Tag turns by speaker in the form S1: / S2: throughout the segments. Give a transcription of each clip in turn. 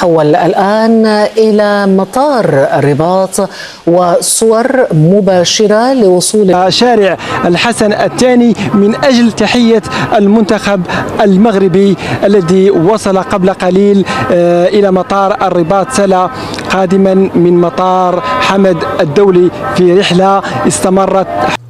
S1: نتحول الآن إلى مطار الرباط وصور مباشرة لوصول
S2: شارع الحسن الثاني من أجل تحية المنتخب المغربي الذي وصل قبل قليل إلى مطار الرباط سلا قادما من مطار حمد الدولي في رحلة استمرت.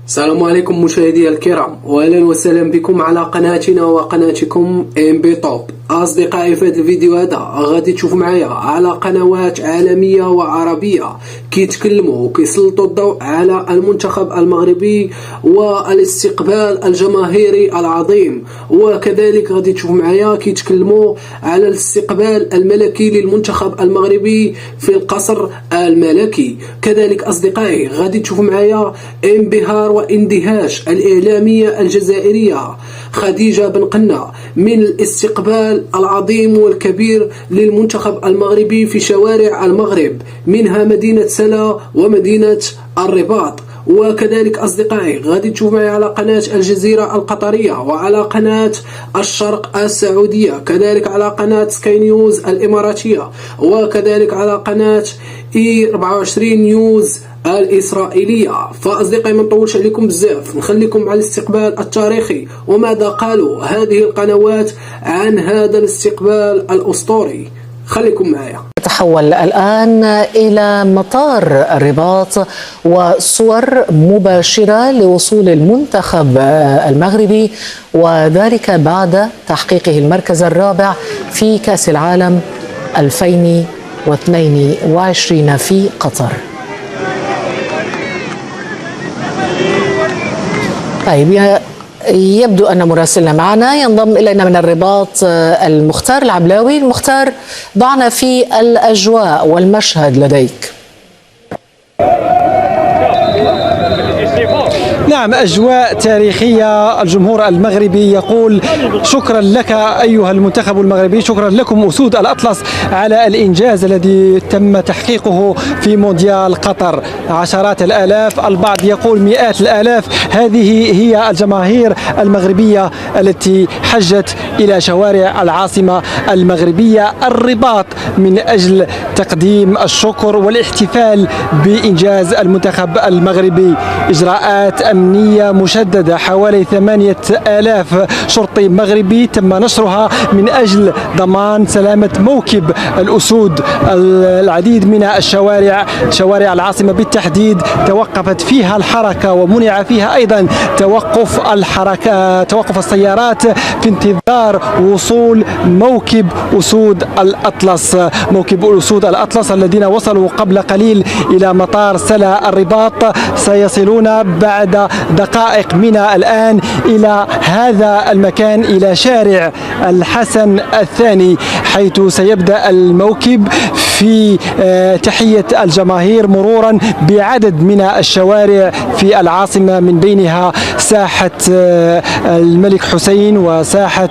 S3: السلام عليكم مشاهدي الكرام، واهلا وسهلا بكم على قناتنا وقناتكم ام بي توب. اصدقائي، في هذا الفيديو هذا غادي تشوفوا معايا على قنوات عالميه وعربيه كيتكلموا وكيسلطوا الضوء على المنتخب المغربي والاستقبال الجماهيري العظيم، وكذلك غادي تشوفوا معايا كيتكلموا على الاستقبال الملكي للمنتخب المغربي في القصر الملكي. كذلك اصدقائي غادي تشوفوا معايا انبهار واندهاش الإعلامية الجزائرية خديجة بن قنة من الاستقبال العظيم والكبير للمنتخب المغربي في شوارع المغرب، منها مدينة سلا ومدينة الرباط. وكذلك أصدقائي غادي تشوفوا معي على قناة الجزيرة القطرية وعلى قناة الشرق السعودية، كذلك على قناة سكاي نيوز الإماراتية، وكذلك على قناة E24 نيوز الإسرائيلية. فأصدقائي ما نطولش عليكم بزاف، نخليكم على الاستقبال التاريخي وماذا قالوا هذه القنوات عن هذا الاستقبال الأسطوري. خليكم معايا.
S1: نتحول الآن إلى مطار الرباط وصور مباشرة لوصول المنتخب المغربي، وذلك بعد تحقيقه المركز الرابع في كأس العالم 2022 في قطر. طيب، يبدو أن مراسلنا معنا ينضم إلينا من الرباط المختار العبلاوي. المختار، ضعنا في الأجواء والمشهد لديك.
S2: نعم، أجواء تاريخية. الجمهور المغربي يقول شكرا لك أيها المنتخب المغربي، شكرا لكم أسود الأطلس على الإنجاز الذي تم تحقيقه في مونديال قطر. عشرات الآلاف، البعض يقول مئات الآلاف، هذه هي الجماهير المغربية التي حجت إلى شوارع العاصمة المغربية الرباط من أجل تقديم الشكر والاحتفال بإنجاز المنتخب المغربي. إجراءات أمنية مشددة، حوالي 8000 شرطي مغربي تم نشرها من أجل ضمان سلامة موكب الأسود. العديد من الشوارع، شوارع العاصمة بالتحديد، توقفت فيها الحركة ومنع فيها أيضا توقف السيارات في انتظار وصول موكب أسود الأطلس. موكب الأسود الأطلس الذين وصلوا قبل قليل إلى مطار سلا الرباط سيصلون بعد دقائق من الآن إلى هذا المكان، إلى شارع الحسن الثاني، حيث سيبدأ الموكب في تحية الجماهير مرورا بعدد من الشوارع في العاصمة، من بينها ساحة الملك حسين وساحة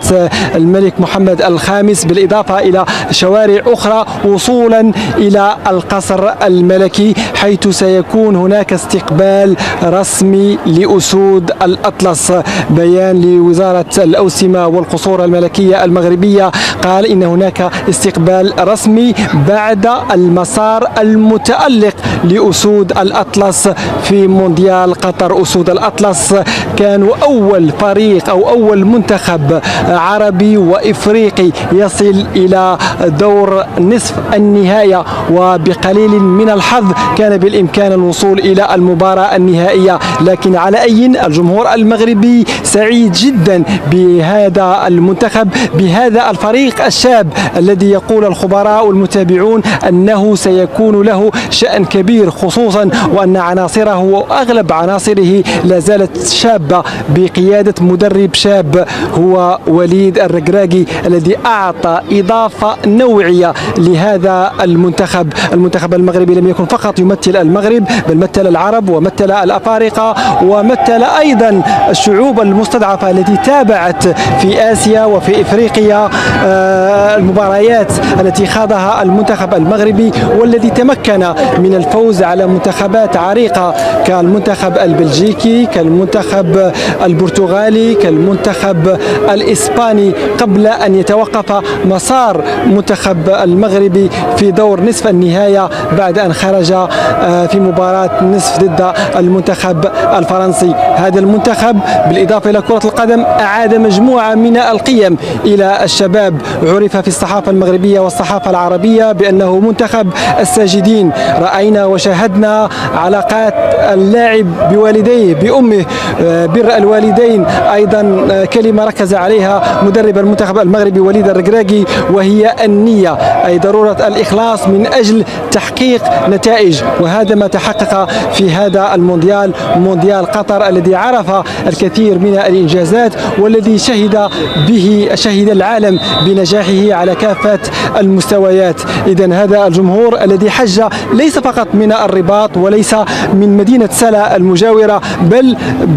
S2: الملك محمد الخامس، بالإضافة إلى شوارع أخرى، وصولا إلى القصر الملكي، حيث سيكون هناك استقبال رسمي لأسود الأطلس. بيان لوزارة الأوسمة والقصور الملكية المغربية قال إن هناك استقبال رسمي بعد المسار المتألق لأسود الأطلس في مونديال قطر. أسود الأطلس كانوا أول فريق أو أول منتخب عربي وإفريقي يصل إلى دور نصف النهاية، وبقليل من الحظ كان بالإمكان الوصول إلى المباراة النهائية. لكن على أي، الجمهور المغربي سعيد جدا بهذا المنتخب، بهذا الفريق الشاب الذي يقول الخبراء والمتابعون أنه سيكون له شأن كبير، خصوصا وأن عناصره وأغلب عناصره لا زالت شابة بقيادة مدرب شاب هو وليد الركراكي، الذي أعطى إضافة نوعية لهذا المنتخب. المنتخب المغربي لم يكن فقط يمثل المغرب، بل مثل العرب ومثل الأفارقة ومثل أيضا الشعوب المستضعفة التي تابعت في آسيا وفي إفريقيا المباريات التي خاضها المنتخب المغربي، والذي تمكن من الفوز على منتخبات عريقة كالمنتخب البلجيكي، كالمنتخب كالمنتخب البرتغالي كالمنتخب الإسباني قبل أن يتوقف مسار منتخب المغربي في دور نصف النهاية بعد أن خرج في مباراة نصف ضد المنتخب الفرنسي. هذا المنتخب بالإضافة إلى كرة القدم أعاد مجموعة من القيم إلى الشباب. عرف في الصحافة المغربية والصحافة العربية بأنه منتخب الساجدين. رأينا وشاهدنا علاقات اللاعب بوالديه بأمه، بر الوالدين، أيضا كلمة ركز عليها مدرب المنتخب المغربي وليد الركراكي وهي النية، أي ضرورة الإخلاص من أجل تحقيق نتائج. وهذا ما تحقق في هذا المونديال، مونديال قطر الذي عرف الكثير من الإنجازات والذي شهد العالم بنجاحه على كافة المستويات. إذن هذا الجمهور الذي حج ليس فقط من الرباط وليس من مدينة سلا المجاورة،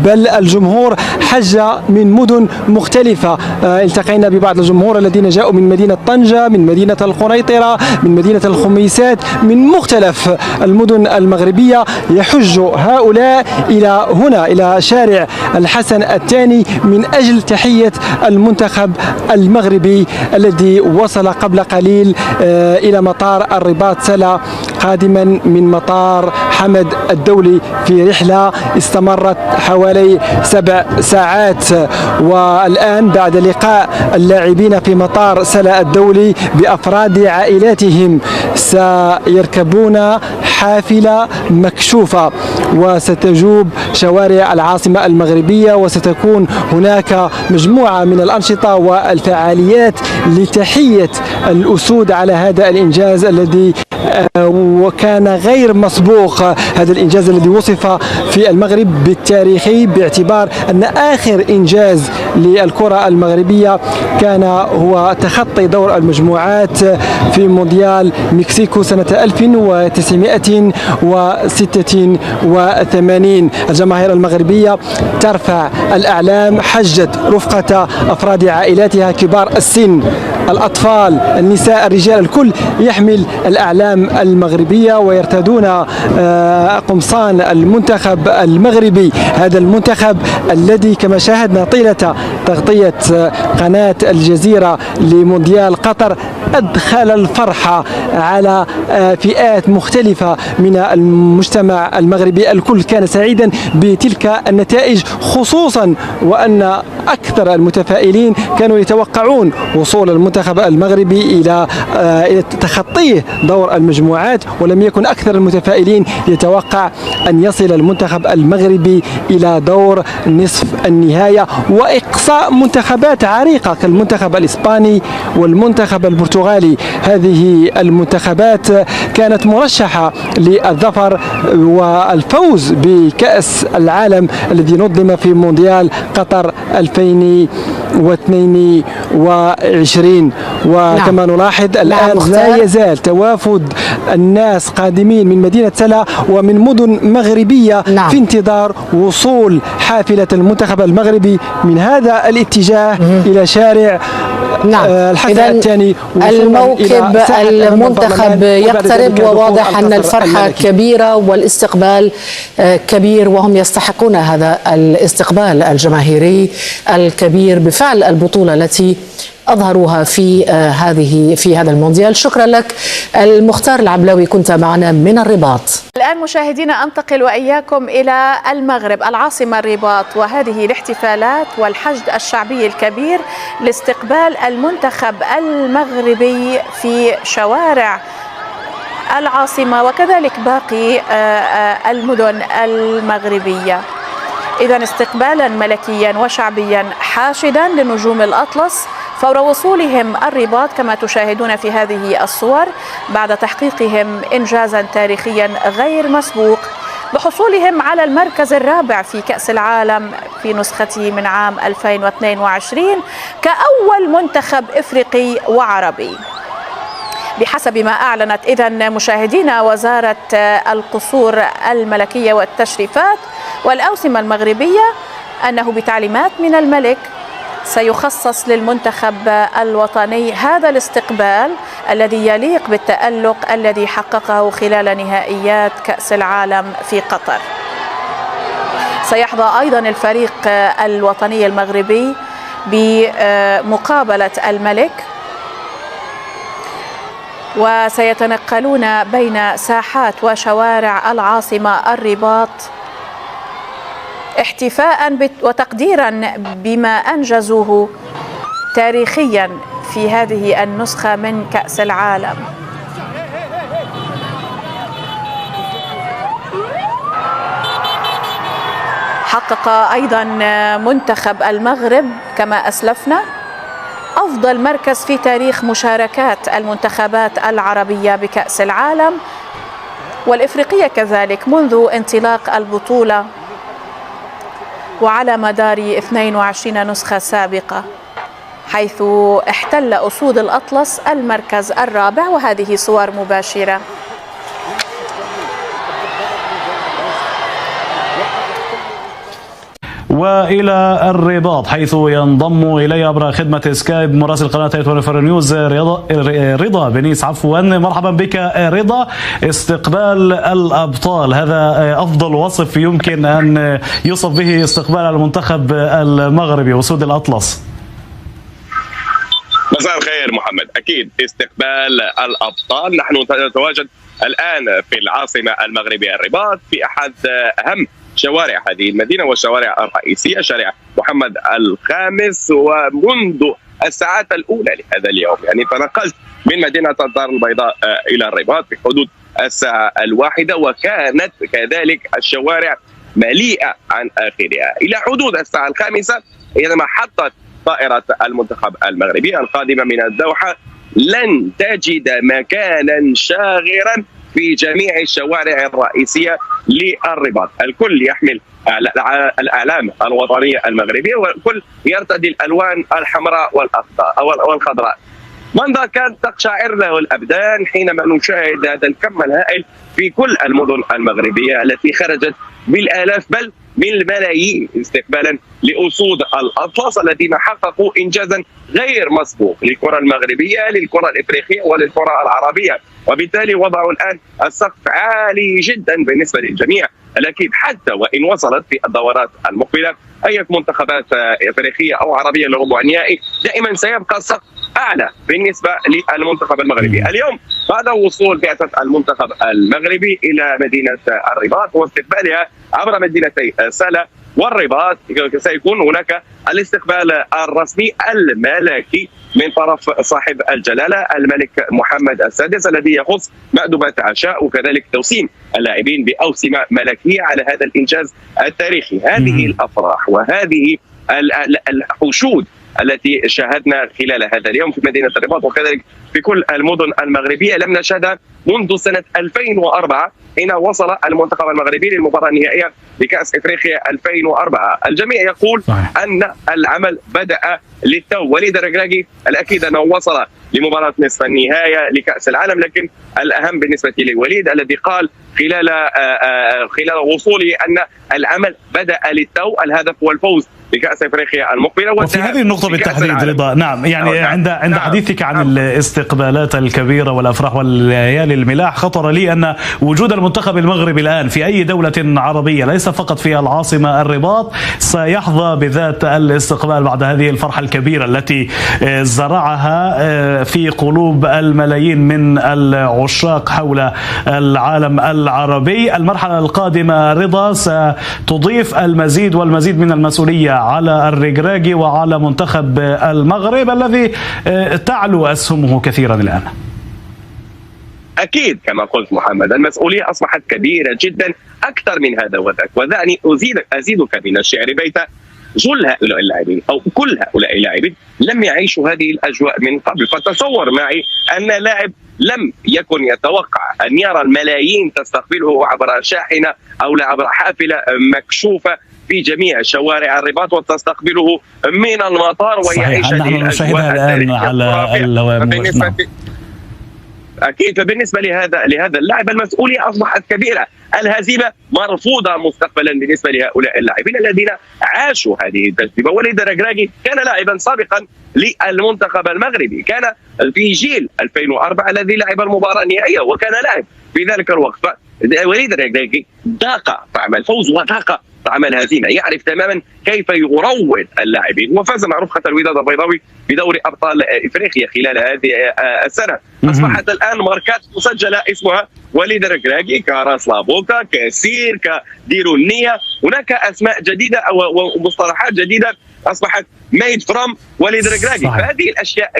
S2: بل الجمهور حج من مدن مختلفة. التقينا ببعض الجمهور الذين جاءوا من مدينة طنجة، من مدينة القنيطرة، من مدينة الخميسات، من مختلف المدن المغربية. يحج هؤلاء إلى هنا، إلى شارع الحسن الثاني، من أجل تحية المنتخب المغربي الذي وصل قبل قليل إلى مطار الرباط سلا قادما من مطار حمد الدولي في رحلة استمرت حوالي 7 ساعات. والآن بعد لقاء اللاعبين في مطار سلا الدولي بأفراد عائلاتهم سيركبون حافلة مكشوفة وستجوب شوارع العاصمة المغربية، وستكون هناك مجموعة من الأنشطة والفعاليات لتحية الأسود على هذا الإنجاز الذي وكان غير مسبوق. هذا الإنجاز الذي وصف في المغرب بالتاريخي، باعتبار أن آخر إنجاز للكرة المغربية كان هو تخطي دور المجموعات في مونديال مكسيكو سنة 1986. الجماهير المغربية ترفع الأعلام، حجت رفقة أفراد عائلاتها كبار السن، الأطفال، النساء، الرجال، الكل يحمل الأعلام المغربية ويرتدون قمصان المنتخب المغربي. هذا المنتخب الذي كما شاهدنا طيلة تغطية قناة الجزيرة لمونديال قطر أدخل الفرحة على فئات مختلفة من المجتمع المغربي. الكل كان سعيدا بتلك النتائج، خصوصا وأن أكثر المتفائلين كانوا يتوقعون وصول المنتخب المغربي إلى تخطيه دور المجموعات، ولم يكن أكثر المتفائلين يتوقع أن يصل المنتخب المغربي إلى دور نصف النهاية وإقصاء منتخبات عريقة كالمنتخب الإسباني والمنتخب البرتغالي. هذه المنتخبات كانت مرشحة للظفر والفوز بكأس العالم الذي نظم في مونديال قطر 2022. وكما نلاحظ الآن لا يزال توافد الناس قادمين من مدينة سلا ومن مدن مغربية في انتظار وصول حافلة المنتخب المغربي من هذا الاتجاه إلى شارع الحسن الثاني.
S1: الموكب المنتخب يقترب، وواضح أن الفرحة كبيرة والاستقبال كبير، وهم يستحقون هذا الاستقبال الجماهيري الكبير بفعل البطولة التي أظهروها في هذا المونديال. شكرا لك المختار العبلاوي، كنت معنا من الرباط.
S4: الآن مشاهدينا أنتقل وإياكم إلى المغرب، العاصمة الرباط، وهذه الاحتفالات والحشد الشعبي الكبير لاستقبال المنتخب المغربي في شوارع العاصمة وكذلك باقي المدن المغربية. إذن استقبالا ملكيا وشعبيا حاشدا لنجوم الأطلس فور وصولهم الرباط كما تشاهدون في هذه الصور، بعد تحقيقهم إنجازا تاريخيا غير مسبوق بحصولهم على المركز الرابع في كأس العالم في نسخته من عام 2022 كأول منتخب إفريقي وعربي. بحسب ما أعلنت إذن مشاهدينا وزارة القصور الملكية والتشريفات والأوسمة المغربية أنه بتعليمات من الملك سيخصص للمنتخب الوطني هذا الاستقبال الذي يليق بالتألق الذي حققه خلال نهائيات كأس العالم في قطر. سيحظى أيضا الفريق الوطني المغربي بمقابلة الملك، وسيتنقلون بين ساحات وشوارع العاصمة الرباط احتفاء وتقديرا بما أنجزوه تاريخيا في هذه النسخة من كأس العالم. حقق أيضا منتخب المغرب كما أسلفنا أفضل مركز في تاريخ مشاركات المنتخبات العربية بكأس العالم والإفريقية كذلك منذ انطلاق البطولة وعلى مدار 22 نسخة سابقة، حيث احتل أسود الأطلس المركز الرابع، وهذه صور مباشرة.
S5: وإلى الرباط حيث ينضم إلي عبر خدمة سكايب مراسل قناة 24 نيوز رضا بنيس. مرحبا بك رضا. استقبال الأبطال هذا أفضل وصف يمكن أن يوصف به استقبال المنتخب المغربي أسود الأطلس.
S6: مساء الخير محمد. أكيد استقبال الأبطال. نحن نتواجد الآن في العاصمة المغربية الرباط في أحد أهم شوارع هذه المدينة والشوارع الرئيسية، شارع محمد الخامس. ومنذ الساعات الأولى لهذا اليوم يعني تنقلت من مدينة الدار البيضاء إلى الرباط في حدود الساعة 1، وكانت كذلك الشوارع مليئة عن آخرها إلى حدود الساعة 5 عندما حطت طائرة المنتخب المغربي القادمة من الدوحة. لن تجد مكانا شاغرا في جميع الشوارع الرئيسية للرباط، الكل يحمل الأعلام الوطنية المغربية والكل يرتدي الألوان الحمراء والخضراء. منظر كان تقشعر له الأبدان حينما نشاهد هذا الكم الهائل في كل المدن المغربية التي خرجت بالآلاف بل بالملايين استقبالا لأسود الأطلس الذين حققوا إنجازا غير مسبوق للكرة المغربية، للكرة الإفريقية وللكرة العربية، وبالتالي وضعوا الآن السقف عالي جدا بالنسبة للجميع. لكن حتى وإن وصلت في الدورات المقبلة أي منتخبات إفريقية أو عربية لربع النهائي دائما سيبقى السقف أعلى بالنسبة للمنتخب المغربي. اليوم بعد وصول بعثة المنتخب المغربي إلى مدينة الرباط واستقبالها عبر مدينتي سلا والرباط، سيكون هناك الاستقبال الرسمي الملكي من طرف صاحب الجلالة الملك محمد السادس الذي يخص مأدبة عشاء وكذلك توسيم اللاعبين بأوسمة ملكية على هذا الإنجاز التاريخي. هذه الأفراح وهذه الحشود التي شاهدنا خلال هذا اليوم في مدينة الرباط وكذلك في كل المدن المغربية لم نشهدها منذ سنة 2004 حين وصل المنتخب المغربي للمباراة النهائية بكأس إفريقيا 2004. الجميع يقول أن العمل بدأ للتو. وليد الركراكي الأكيد أنه وصل لمباراة نصف النهاية لكأس العالم، لكن الأهم بالنسبة لوليد الذي قال خلال وصوله أن العمل بدأ للتو. الهدف هو الفوز بكأس افريقيا المقبله.
S5: وفي هذه النقطة بالتحديد رضا، نعم يعني عند حديثك عن الاستقبالات الكبيرة والافراح والليالي الملاح، خطر لي ان وجود المنتخب المغربي الان في اي دولة عربية ليس فقط في العاصمة الرباط سيحظى بذات الاستقبال بعد هذه الفرحة الكبيرة التي زرعها في قلوب الملايين من العشاق حول العالم العربي. المرحلة القادمة رضا ستضيف المزيد والمزيد من المسؤولية على الركراكي وعلى منتخب المغرب الذي تعلو أسهمه كثيرا الآن.
S6: أكيد كما قلت محمد، المسؤولية أصبحت كبيرة جدا أكثر من هذا وذاك، ودعني أزيدك من الشعر بيتا: كل هؤلاء اللاعبين أو كل هؤلاء اللاعبين لم يعيشوا هذه الأجواء من قبل. فتصور معي أن لاعب لم يكن يتوقع أن يرى الملايين تستقبله عبر شاحنة أو عبر حافلة مكشوفة في جميع شوارع الرباط وتستقبله من المطار ويعيش هذه الأجواء الآن على أكيد. فبالنسبة لهذا اللاعب المسؤولية أصبحت كبيرة. الهزيمة مرفوضة مستقبلا بالنسبة لهؤلاء اللاعبين الذين عاشوا هذه التجربة. وليد الركراكي كان لاعبا سابقا للمنتخب المغربي، كان في جيل 2004 الذي لعب المباراة النهائية وكان لاعب في ذلك الوقت. وليد الركراكي ذاق طعم الفوز وذاق عمل هزيمه، يعرف تماما كيف يروض اللاعبين، وفاز مع رفقه الوداد البيضاوي بدوري ابطال افريقيا خلال هذه السنه. اصبحت الان ماركات مسجله اسمها وليد الركراكي، كراس لابوكا، كسير، كديرو النيه. هناك اسماء جديده ومصطلحات جديده اصبحت ميد فروم وليد الركراكي. فهذه الاشياء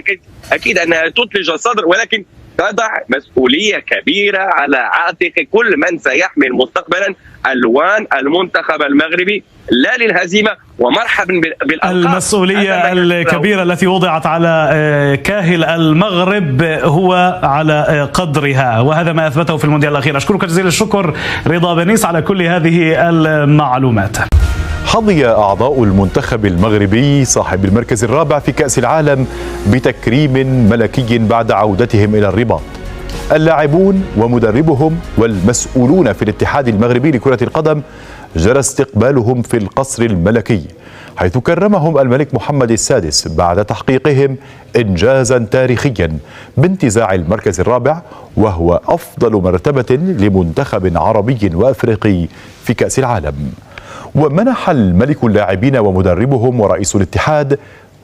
S6: اكيد انها تثلج الصدر، ولكن تضع مسؤوليه كبيره على عاتق كل من سيحمل مستقبلا الوان المنتخب المغربي، لا للهزيمه ومرحبا بالالقاب.
S5: المسؤوليه الكبيره التي وضعت على كاهل المغرب هو على قدرها، وهذا ما اثبته في المونديال الاخير. اشكرك جزيل الشكر رضا بنيس على كل هذه المعلومات.
S7: حظي أعضاء المنتخب المغربي صاحب المركز الرابع في كأس العالم بتكريم ملكي بعد عودتهم إلى الرباط. اللاعبون ومدربهم والمسؤولون في الاتحاد المغربي لكرة القدم جرى استقبالهم في القصر الملكي، حيث كرمهم الملك محمد السادس بعد تحقيقهم إنجازا تاريخيا بانتزاع المركز الرابع، وهو أفضل مرتبة لمنتخب عربي وأفريقي في كأس العالم. ومنح الملك اللاعبين ومدربهم ورئيس الاتحاد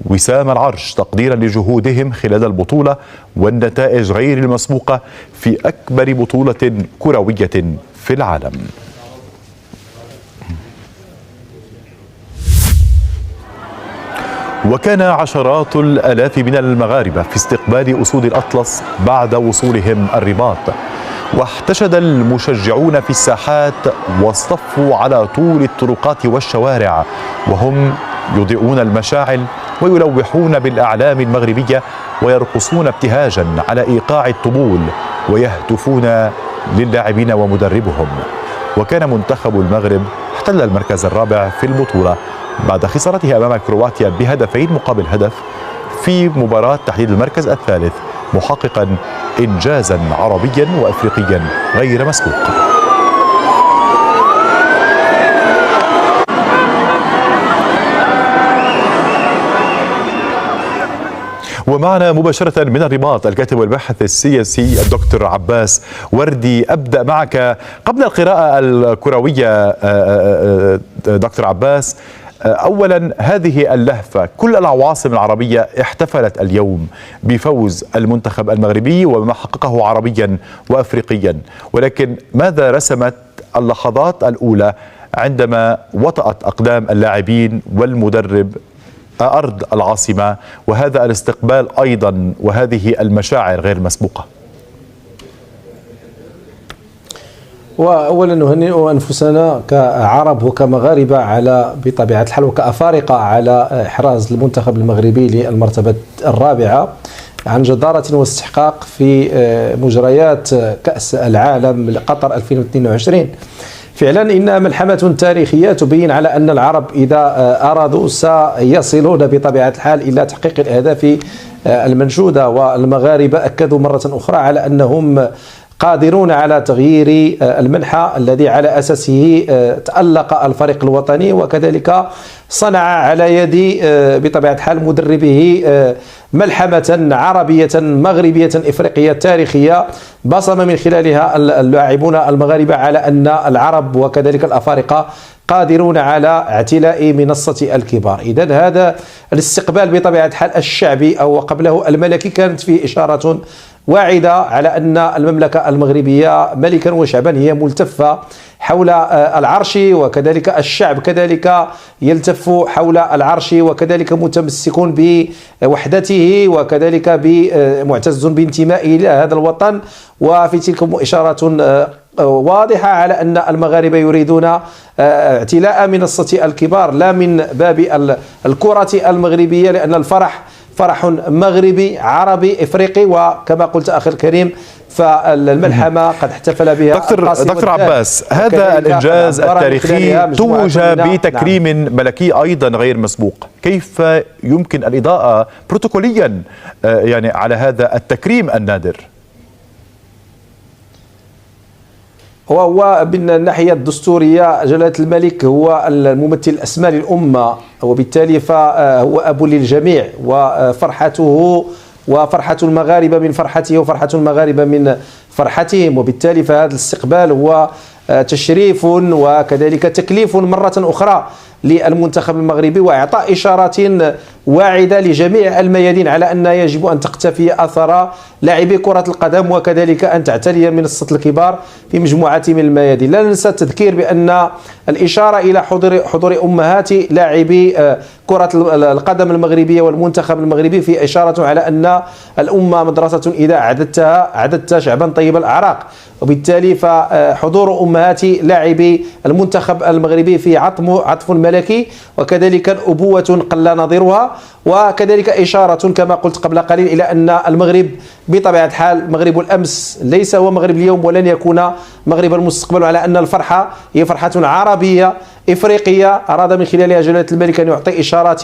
S7: وسام العرش تقديرا لجهودهم خلال البطولة والنتائج غير المسبوقة في أكبر بطولة كروية في العالم. وكان عشرات الآلاف من المغاربة في استقبال أسود الأطلس بعد وصولهم الرباط، واحتشد المشجعون في الساحات واصطفوا على طول الطرقات والشوارع، وهم يضيئون المشاعل ويلوحون بالأعلام المغربية ويرقصون ابتهاجا على إيقاع الطبول ويهتفون للاعبين ومدربهم. وكان منتخب المغرب احتل المركز الرابع في البطولة بعد خسارته أمام كرواتيا بهدفين مقابل هدف في مباراة تحديد المركز الثالث، محققا إنجازا عربيا وأفريقيا غير مسبوق. ومعنا مباشرة من الرباط الكاتب والباحث السياسي الدكتور عباس وردي. أبدأ معك قبل القراءة الكروية دكتور عباس. أولا، هذه اللهفة، كل العواصم العربية احتفلت اليوم بفوز المنتخب المغربي وما حققه عربيا وأفريقيا، ولكن ماذا رسمت اللحظات الأولى عندما وطأت أقدام اللاعبين والمدرب أرض العاصمة، وهذا الاستقبال أيضا وهذه المشاعر غير مسبوقة؟
S8: وأولا نهنئ أنفسنا كعرب وكمغاربة على بطبيعة الحال وكأفارقة على إحراز المنتخب المغربي للمرتبة الرابعة عن جدارة واستحقاق في مجريات كأس العالم لقطر 2022. فعلا إنها ملحمة تاريخية تبين على أن العرب إذا أرادوا سيصلون بطبيعة الحال إلى تحقيق الأهداف المنشودة، والمغاربة أكدوا مرة أخرى على أنهم قادرون على تغيير المنحى الذي على أساسه تألق الفريق الوطني، وكذلك صنع على يد بطبيعة الحال مدربه ملحمة عربية مغربية إفريقية تاريخية بصم من خلالها اللاعبون المغاربة على أن العرب وكذلك الأفارقة قادرون على اعتلاء منصة الكبار. إذن هذا الاستقبال بطبيعة الحال الشعبي أو قبله الملكي كانت فيه إشارة واعدة على أن المملكة المغربية ملكا وشعبا هي ملتفة حول العرش، وكذلك الشعب كذلك يلتف حول العرش، وكذلك متمسك بوحدته، وكذلك معتز بانتمائه إلى هذا الوطن. وفي تلك إشارات واضحة على أن المغاربة يريدون اعتلاء منصة الكبار لا من باب الكرة المغربية، لأن الفرح فرح مغربي عربي إفريقي، وكما قلت أخي الكريم فالملحمة قد احتفل بها
S7: دكتور عباس. هذا الإنجاز التاريخي توج بتكريم ملكي أيضا غير مسبوق، كيف يمكن الإضاءة بروتوكوليا يعني على هذا التكريم النادر؟
S8: وهو من الناحية الدستورية جلالة الملك هو الممثل الأسمى للأمة، وبالتالي فهو أب للجميع، وفرحته وفرحة المغاربة من فرحته وفرحة المغاربة من فرحتهم، وبالتالي فهذا الاستقبال هو تشريف وكذلك تكليف مرة أخرى للمنتخب المغربي، وإعطاء إشارات واعدة لجميع الميادين على أن يجب أن تقتفي أثر لاعبي كرة القدم، وكذلك أن تعتلي منصة الكبار في مجموعة من الميادين. لا ننسى التذكير بأن الإشارة إلى حضور أمهات لاعبي كرة القدم المغربية والمنتخب المغربي في إشارة على أن الأمة مدرسة إذا أعددت شعبا طيب الأعراق، وبالتالي فحضور أمهات لاعبي المنتخب المغربي في عطف ملكي، وكذلك أبوة قل نظيرها، وكذلك إشارة كما قلت قبل قليل إلى أن المغرب بطبيعة الحال مغرب الأمس ليس هو مغرب اليوم ولن يكون مغرب المستقبل، على أن الفرحة هي فرحة عربية إفريقية. أراد من خلالها جلالة الملك أن يعطي إشارات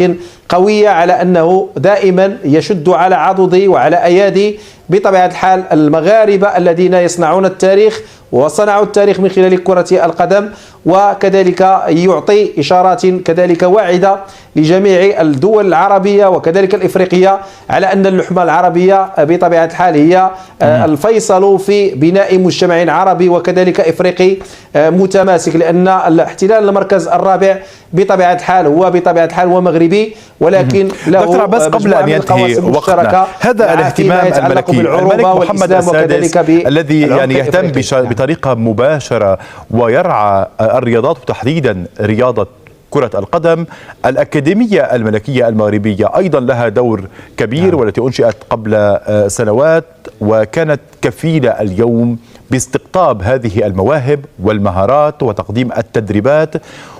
S8: قوية على أنه دائما يشد على عضدي وعلى أيادي بطبيعة الحال المغاربة الذين يصنعون التاريخ وصنعوا التاريخ من خلال كرة القدم، وكذلك يعطي إشارات كذلك واعدة لجميع الدول العربية وكذلك الإفريقية على أن اللحمة العربية بطبيعة الحال هي الفيصل في بناء مجتمع عربي وكذلك إفريقي متماسك، لأن الاحتلال المركز الرابع بطبيعة الحال هو مغربي، ولكن له
S7: بس قبل أن ينتهي وقتنا، هذا الاهتمام الملكي الملك محمد السادس الذي يهتم بطريقة مباشرة ويرعى الرياضات وتحديدا رياضة كرة القدم، الأكاديمية الملكية المغربية أيضا لها دور كبير، والتي أنشئت قبل سنوات وكانت كفيلة اليوم باستقطاب هذه المواهب والمهارات وتقديم التدريبات،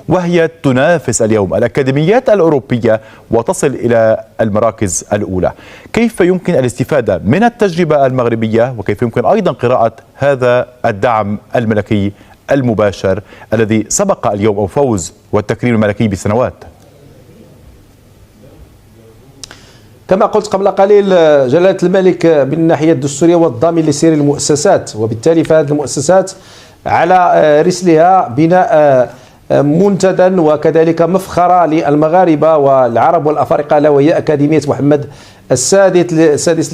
S7: وهي تنافس اليوم الأكاديميات الأوروبية وتصل إلى المراكز الأولى. كيف يمكن الاستفادة من التجربة المغربية، وكيف يمكن أيضا قراءة هذا الدعم الملكي المباشر الذي سبق اليوم أو فوز والتكريم الملكي بسنوات؟
S8: كما قلت قبل قليل، جلالة الملك من الناحية الدستورية والضامن لسير المؤسسات، وبالتالي فهذه المؤسسات على رسلها بناء منتدى وكذلك مفخرة للمغاربة والعرب والأفارقة، لا وهي أكاديمية محمد السادس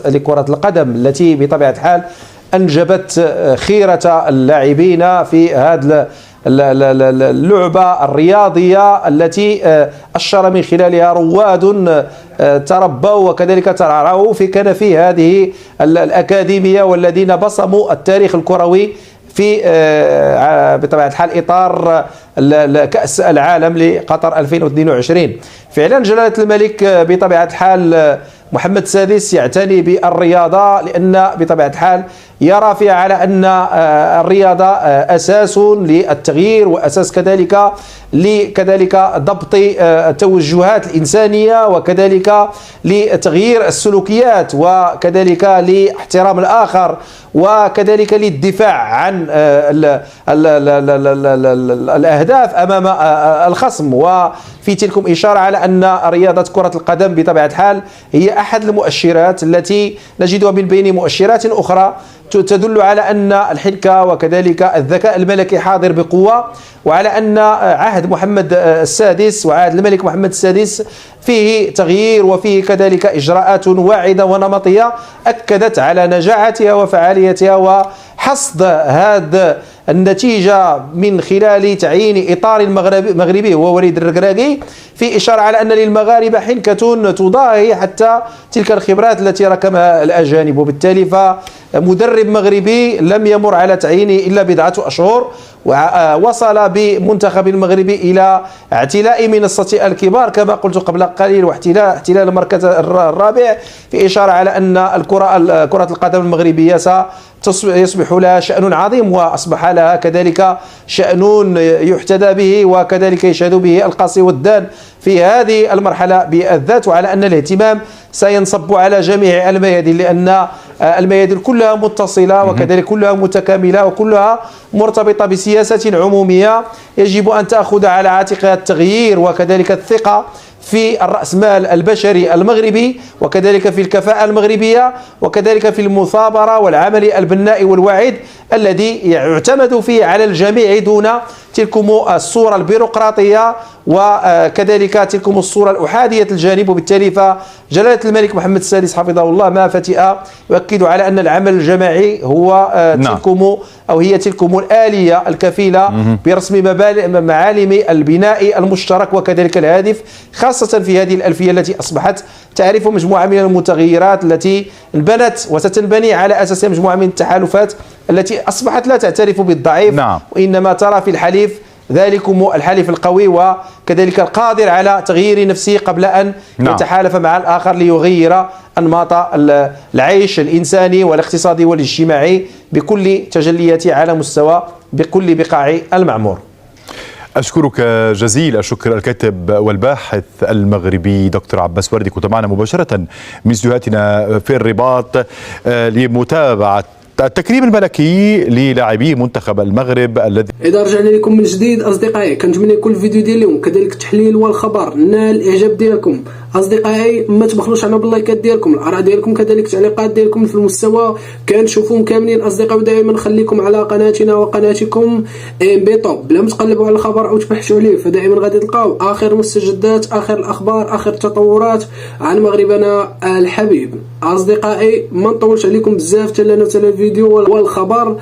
S8: لكرة القدم، التي بطبيعة الحال أنجبت خيرة اللاعبين في هذا اللعبة الرياضية التي أشر من خلالها رواد تربوا وكذلك ترعرعوا في كنف هذه الأكاديمية، والذين بصموا التاريخ الكروي في بطبيعة الحال إطار كأس العالم لقطر 2022. فعلا جلالة الملك بطبيعة الحال محمد السادس يعتني بالرياضة، لأن بطبيعة الحال يرى فيها على أن الرياضة أساس للتغيير وأساس كذلك ضبط التوجهات الإنسانية وكذلك لتغيير السلوكيات وكذلك لاحترام الآخر وكذلك للدفاع عن الأهداف أمام الخصم. وفي تلكم إشارة على أن رياضة كرة القدم بطبيعة الحال هي أحد المؤشرات التي نجدها من بين مؤشرات أخرى تدل على أن الحنكة وكذلك الذكاء الملكي حاضر بقوة، وعلى أن عهد محمد السادس وعهد الملك محمد السادس فيه تغيير وفيه كذلك إجراءات واعدة ونمطية أكدت على نجاعتها وفعاليتها وحصد هذا النتيجة من خلال تعيين إطار مغربي هو وليد الركراكي، في إشارة على أن للمغاربة حنكة تضاهي حتى تلك الخبرات التي ركمها الأجانب. وبالتالي فمدرب مغربي لم يمر على تعيينه إلا بضعة أشهر، ووصل بمنتخب المغربي إلى اعتلاء منصة الكبار كما قلت قبل قليل، واحتلال المركز الرابع، في إشارة على أن كرة القدم المغربية يصبح لها شأن عظيم، وأصبح لها كذلك شأن يحتذى به وكذلك يشهد به القاصي والدان في هذه المرحلة بالذات، وعلى أن الاهتمام سينصب على جميع الميادين، لأن الميادين كلها متصلة وكذلك كلها متكاملة وكلها مرتبطة بسياسة عمومية يجب أن تأخذ على عاتقها التغيير وكذلك الثقة في الرأسمال البشري المغربي وكذلك في الكفاءة المغربية وكذلك في المثابرة والعمل البناء والواعد الذي يعتمد فيه على الجميع دون تلكم الصورة البيروقراطية وكذلك تلكم الصورة الأحادية الجانب. وبالتالي فجلالة الملك محمد السادس حفظه الله ما فتئ يؤكد على أن العمل الجماعي هو تلكم أو هي تلكم الآلية الكفيلة برسم معالم البناء المشترك وكذلك الهادف، خاصة في هذه الألفية التي أصبحت تعرف مجموعة من المتغيرات التي انبنت وستنبني على أساسها مجموعة من التحالفات التي أصبحت لا تعترف بالضعيف وإنما ترى في الحليف ذلكم الحليف القوي وكذلك القادر على تغيير نفسه قبل أن يتحالف مع الآخر ليغير أنماط العيش الإنساني والاقتصادي والاجتماعي بكل تجلياته على مستوى بكل بقاع المعمور.
S7: أشكرك جزيل الشكر الكاتب والباحث المغربي دكتور عباس وردي، كنت معنا مباشرة من استديوهاتنا في الرباط لمتابعة التكريم الملكي للاعبي منتخب المغرب الذي.
S3: إذا رجعنا لكم من جديد أصدقائي، كنتمنى يكون الفيديو ديال اليوم كذلك التحليل والخبر نال الإعجاب ديالكم. أصدقائي ما تبخلوش على باللايكات ديالكم، الآراء ديالكم كذلك التعليقات ديالكم في المستوى كنشوفوهم كاملين أصدقائي. ودائما خليكم على قناتنا وقناتكم بطوب، بلا ما تقلبوا على الخبر أو تبحثوا عليه، فدائما غادي تلقاو آخر المستجدات، آخر الأخبار، آخر التطورات عن مغربنا الحبيب. أصدقائي ما نطولش عليكم بزاف تلا الفيديو والخبر،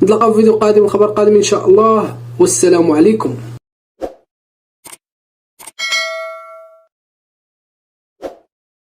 S3: نتلاقاو في فيديو قادم وخبر قادم إن شاء الله، والسلام عليكم.